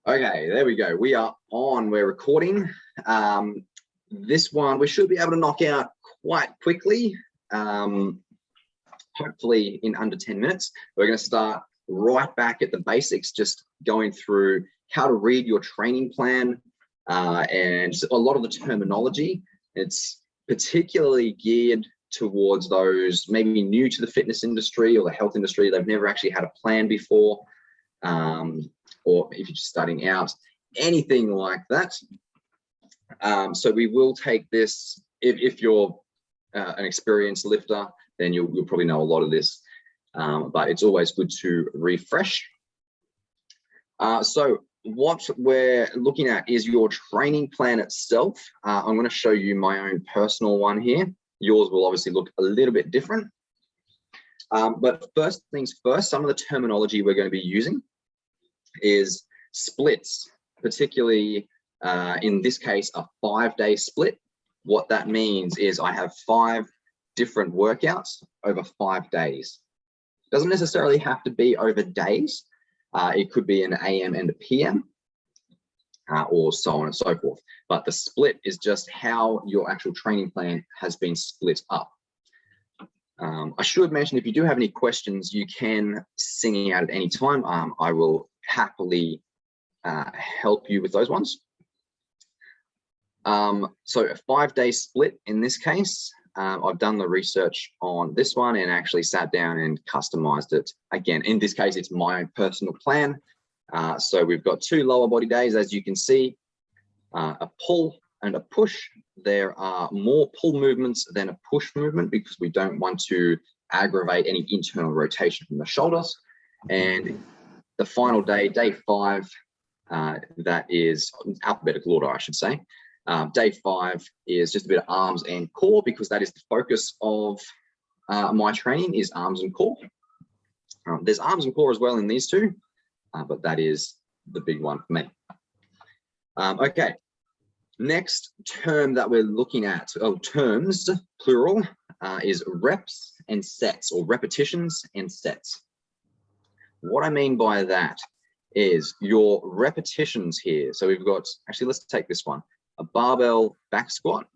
Okay, there we go. We are on, we're recording. This one we should be able to knock out quite quickly, hopefully in under 10 minutes. We're going to start right back at the basics, just going through how to read your training plan and a lot of the terminology. It's particularly geared towards those maybe new to the fitness industry or the health industry. They've never actually had a plan before, or if you're just starting out, anything like that. So we will take this, if you're an experienced lifter, then you'll probably know a lot of this, but it's always good to refresh. So what we're looking at is your training plan itself. I'm going to show you my own personal one here. Yours will obviously look a little bit different. But first things first, some of the terminology we're going to be using is splits, particularly in this case, a 5-day split. What that means is I have 5 different workouts over 5 days. Doesn't necessarily have to be over days. It could be an AM and a PM, or so on and so forth. But the split is just how your actual training plan has been split up. I should mention, if you do have any questions, you can sing out at any time. I will happily help you with those ones. So a 5-day split in this case. I've done the research on this one and actually sat down and customized it. Again, in this case, it's my own personal plan. So we've got 2 lower body days, as you can see, a pull and a push. There are more pull movements than a push movement because we don't want to aggravate any internal rotation from the shoulders. And the final day, day 5, that is alphabetical order, I should say. Day 5 is just a bit of arms and core, because that is the focus of my training, is arms and core. There's arms and core as well in these 2, but that is the big one for me. Okay, next term that we're looking at, terms, plural, is reps and sets, or repetitions and sets. What I mean by that is your repetitions here. So we've got, actually, let's take this one. A barbell back squat,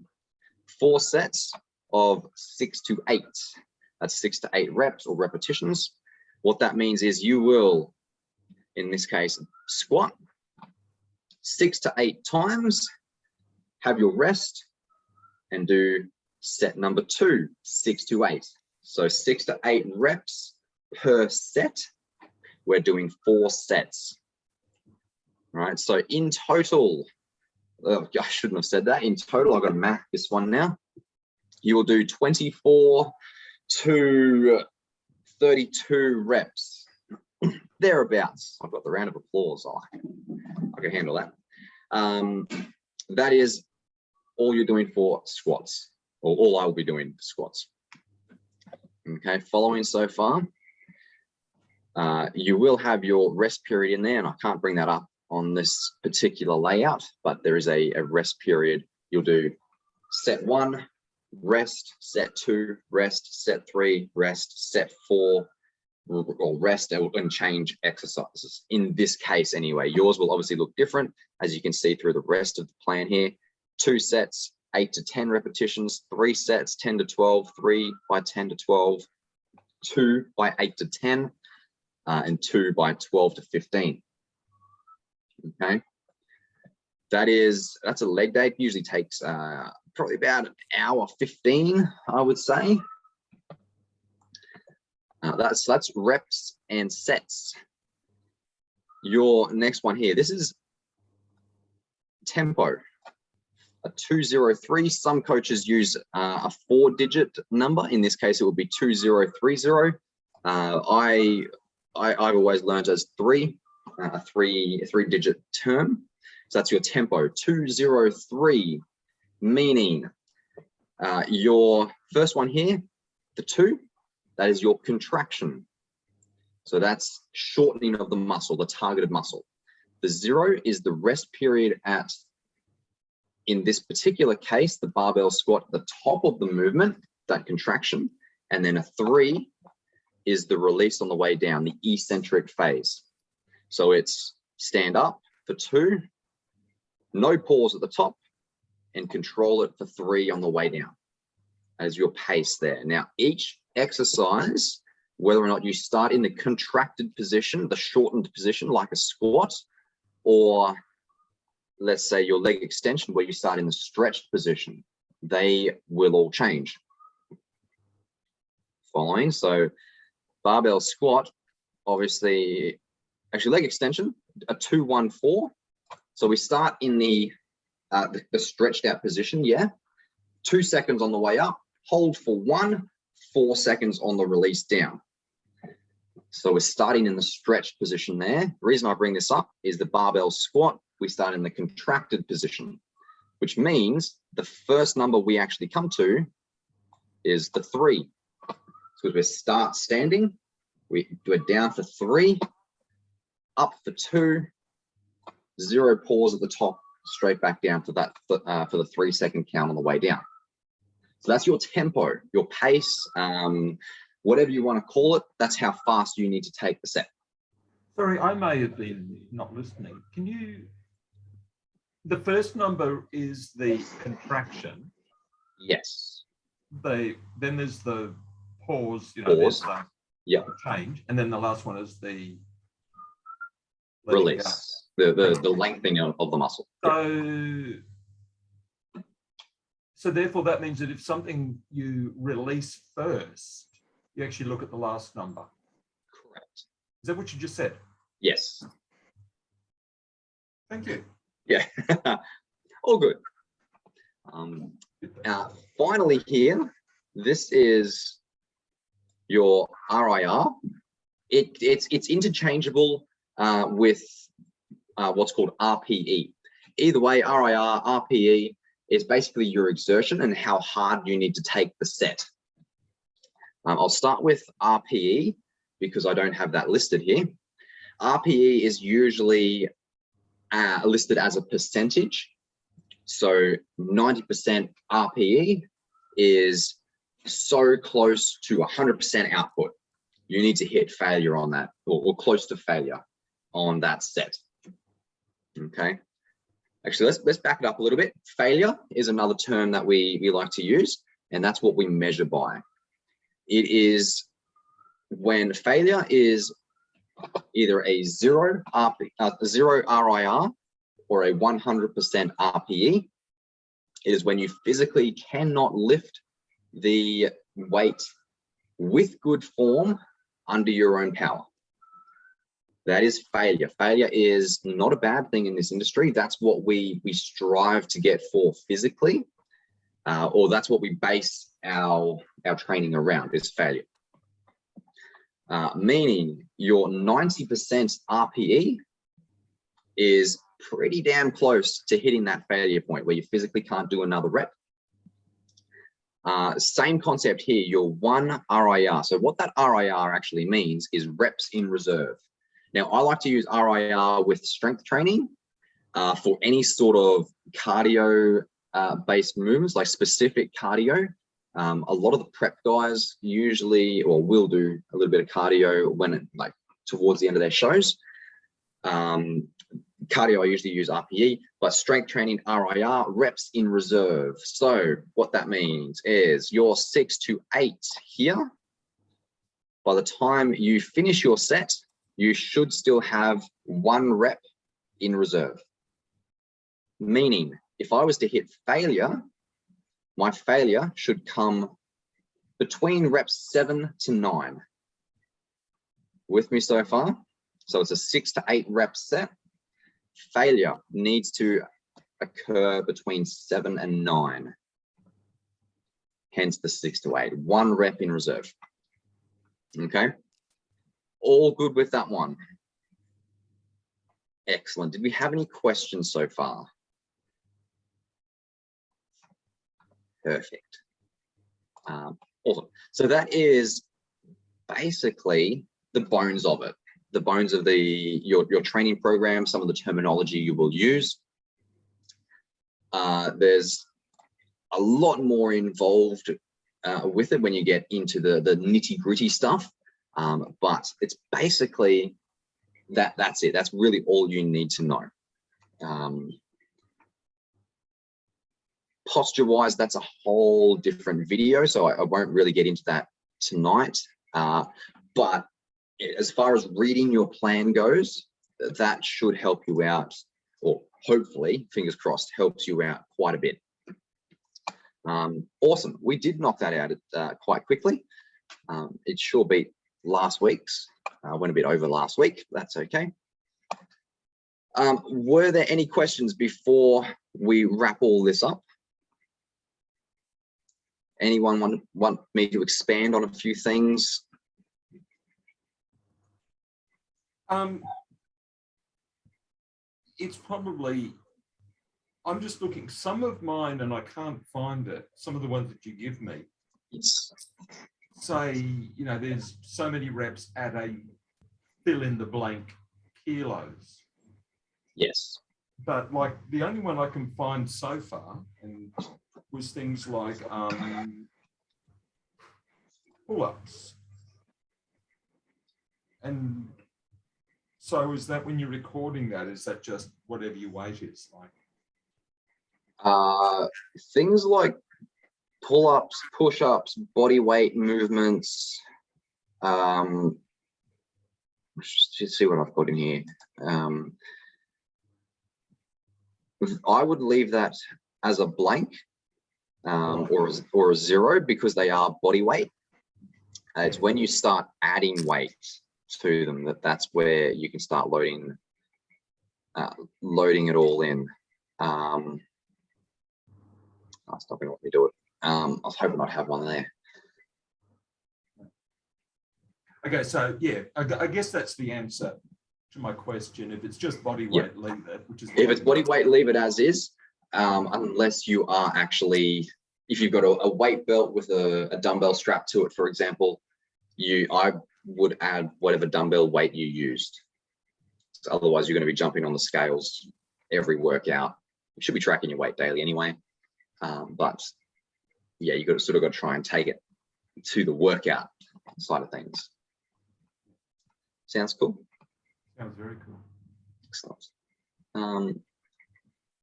4 sets of 6 to 8. That's 6 to 8 reps or repetitions. What that means is you will, in this case, squat 6 to 8 times, have your rest, and do set number 2, 6 to 8. So 6 to 8 reps per set. We're doing 4 sets. All right, so in total, oh, I shouldn't have said that. In total, I've got to math this one now. You will do 24 to 32 reps, thereabouts. I've got the round of applause. I can handle that. That is all you're doing for squats, or all I will be doing for squats. Okay, following so far. You will have your rest period in there, and I can't bring that up on this particular layout, but there is a rest period. You'll do set 1, rest, set 2, rest, set 3, rest, set 4, or rest and change exercises. In this case anyway, yours will obviously look different, as you can see through the rest of the plan here. 2 sets, 8 to 10 repetitions, 3 sets, 10 to 12, 3 by 10 to 12, 2 by 8 to 10, and 2 by 12 to 15. Okay, that's a leg day. It usually takes probably about an hour 15, I would say. That's reps and sets. Your next one here, this is tempo, a 203. Some coaches use a 4-digit number. In this case, it would be 2030. I've always learned as 3. A 3-digit term. So that's your tempo, 203, meaning your first one here, the 2, that is your contraction. So that's shortening of the muscle, the targeted muscle. The 0 is the rest period at, in this particular case, the barbell squat at the top of the movement, that contraction, and then a 3 is the release on the way down, the eccentric phase. So it's stand up for 2, no pause at the top, and control it for 3 on the way down as your pace there. Now, each exercise, whether or not you start in the contracted position, the shortened position like a squat, or let's say your leg extension where you start in the stretched position, they will all change. Following, so barbell squat, obviously, actually leg extension, a 2-1-4. So we start in the stretched out position, 2 seconds on the way up, hold for 1, 4 seconds on the release down. So we're starting in the stretched position there. The reason I bring this up is the barbell squat, we start in the contracted position, which means the first number we actually come to is the 3. So we start standing, we do it down for 3, up for 2, 0 pause at the top, straight back down for that for the 3-second count on the way down. So that's your tempo, your pace, whatever you want to call it. That's how fast you need to take the set. Sorry, I may have been not listening. Can you? The first number is the contraction. Yes. Then there's the pause. Pause. There's the change, and then the last one is the release. The lengthening of the muscle. So therefore, that means that if something you release first, you actually look at the last number. Correct. Is that what you just said? Yes. Thank you. Yeah. All good. Finally here, this is your RIR. It's interchangeable with what's called RPE. Either way, RIR, RPE is basically your exertion and how hard you need to take the set. I'll start with RPE because I don't have that listed here. RPE is usually listed as a percentage. So 90% RPE is so close to 100% output. You need to hit failure on that, or close to failure on that set. Okay. Actually, let's back it up a little bit. Failure is another term that we like to use, and that's what we measure by. It is when failure is either a 0 RIR or a 100% RPE. It is when you physically cannot lift the weight with good form under your own power. That is failure. Failure is not a bad thing in this industry. That's what we strive to get for physically, or that's what we base our training around, is failure. Meaning your 90% RPE is pretty damn close to hitting that failure point where you physically can't do another rep. Same concept here, your 1 RIR. So what that RIR actually means is reps in reserve. Now, I like to use RIR with strength training for any sort of cardio based movements, like specific cardio. A lot of the prep guys usually, or will do a little bit of cardio when like towards the end of their shows. Cardio, I usually use RPE, but strength training, RIR, reps in reserve. So what that means is your 6 to 8 here. By the time you finish your set, you should still have 1 rep in reserve. Meaning, if I was to hit failure, my failure should come between reps 7 to 9. With me so far? So it's a 6 to 8 rep set. Failure needs to occur between 7 and 9. Hence the 6 to 8, 1 rep in reserve. Okay. All good with that one? Excellent. Did we have any questions so far? Perfect. Awesome. So that is basically the bones of it. The bones of your training program, some of the terminology you will use. There's a lot more involved with it when you get into the nitty-gritty stuff. But it's basically that's it. That's really all you need to know. Posture wise, that's a whole different video, so I won't really get into that tonight. But as far as reading your plan goes, that should help you out, or hopefully, fingers crossed, helps you out quite a bit. Awesome. We did knock that out quite quickly. It sure beat last week's. Went a bit over last week. That's okay. Were there any questions before we wrap all this up? Anyone want me to expand on a few things? It's probably, I'm just looking, some of mine, and I can't find it, some of the ones that you give me. Yes. Say, you know, there's so many reps at a fill in the blank kilos. Yes. But like the only one I can find so far and was things like pull-ups. And so is that when you're recording that, is that just whatever your weight is like? Things like pull-ups, push-ups, body weight movements. Let's just see what I've got in here. I would leave that as a blank or a 0 because they are body weight. It's when you start adding weight to them that's where you can start loading it all in. Stop me, let me do it. I was hoping I'd have one there. Okay, so yeah, I guess that's the answer to my question. If it's just body weight, leave it. Which is if it's body weight, leave it as is, unless you are actually, if you've got a weight belt with a dumbbell strapped to it, for example, I would add whatever dumbbell weight you used. So otherwise, you're going to be jumping on the scales every workout. You should be tracking your weight daily anyway. But yeah, you got to sort of try and take it to the workout side of things. Sounds cool. Sounds very cool. Excellent.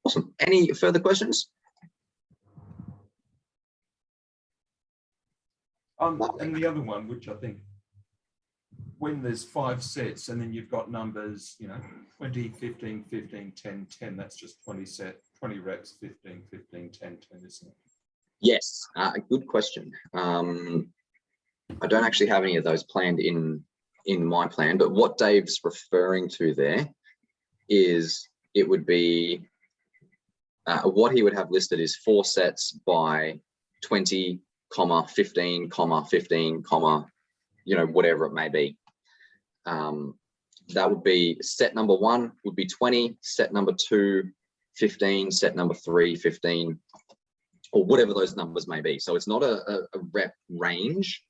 Awesome. Any further questions? And the other one, which I think, when there's 5 sets and then you've got numbers, you know, 20, 15, 15, 10, 10, that's just 20 reps, 15, 15, 10, 10, isn't it? Yes, good question. I don't actually have any of those planned in my plan, but what Dave's referring to there is it would be what he would have listed is 4 sets by 20, 15, 15, you know, whatever it may be. That would be set number 1 would be 20, set number 2, 15, set number 3, 15, or whatever those numbers may be. So it's not a rep range.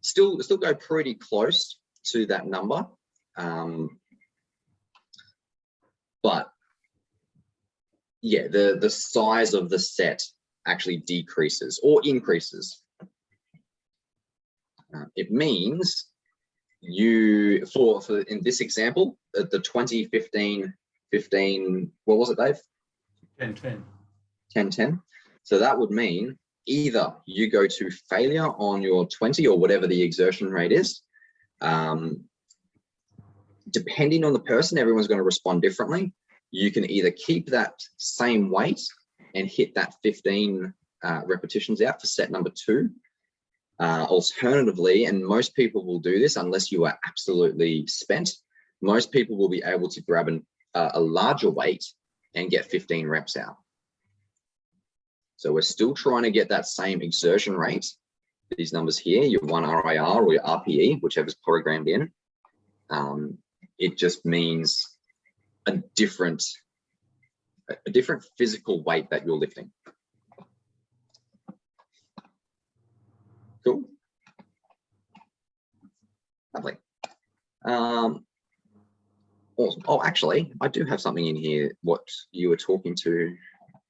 Still go pretty close to that number. But yeah, the size of the set actually decreases or increases. It means you, for in this example, the 20, 15, 15, what was it, Dave? 10, 10. 10, 10. So that would mean either you go to failure on your 20 or whatever the exertion rate is. Depending on the person, everyone's going to respond differently. You can either keep that same weight and hit that 15 repetitions out for set number 2. Alternatively, and most people will do this unless you are absolutely spent, most people will be able to grab a larger weight and get 15 reps out. So we're still trying to get that same exertion rate. These numbers here, your 1 RIR or your RPE, whichever's programmed in. It just means a different physical weight that you're lifting. Cool. Lovely. Awesome. Oh, actually, I do have something in here. What you were talking to,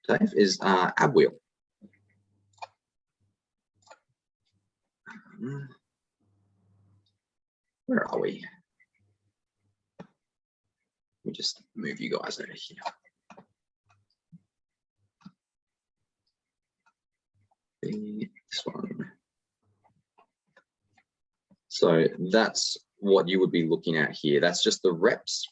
Dave, is ab wheel. Where are we? me just move you guys over here. This one. So that's what you would be looking at here. That's just the reps.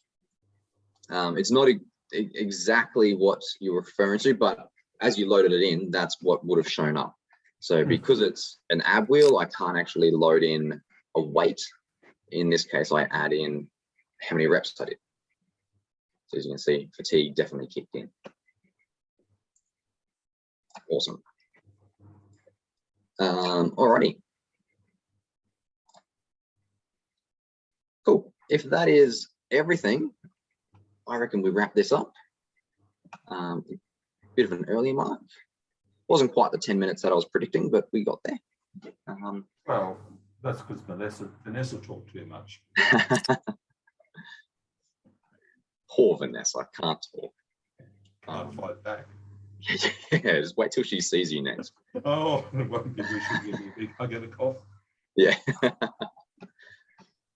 It's not exactly what you're referring to, but as you loaded it in, that's what would have shown up. So because it's an ab wheel, I can't actually load in a weight. In this case, I add in how many reps I did. So as you can see, fatigue definitely kicked in. Awesome. Alrighty. Cool. If that is everything, I reckon we wrap this up. Bit of an early mark. Wasn't quite the 10 minutes that I was predicting, but we got there. Well, that's because Vanessa talked too much. Poor Vanessa, I can't talk. Can't fight back. Yeah, just wait till she sees you next. Oh, it won't give me a big hug and a cough. Yeah.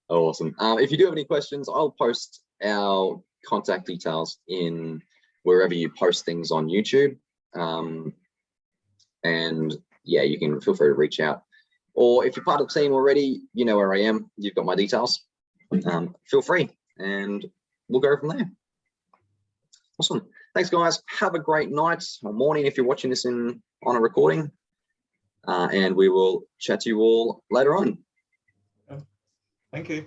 Awesome. If you do have any questions, I'll post our contact details in wherever you post things on YouTube. And yeah, you can feel free to reach out. Or if you're part of the team already, you know where I am. You've got my details. Feel free, and we'll go from there. Awesome. Thanks, guys. Have a great night or morning if you're watching this on a recording. And we will chat to you all later on. Thank you.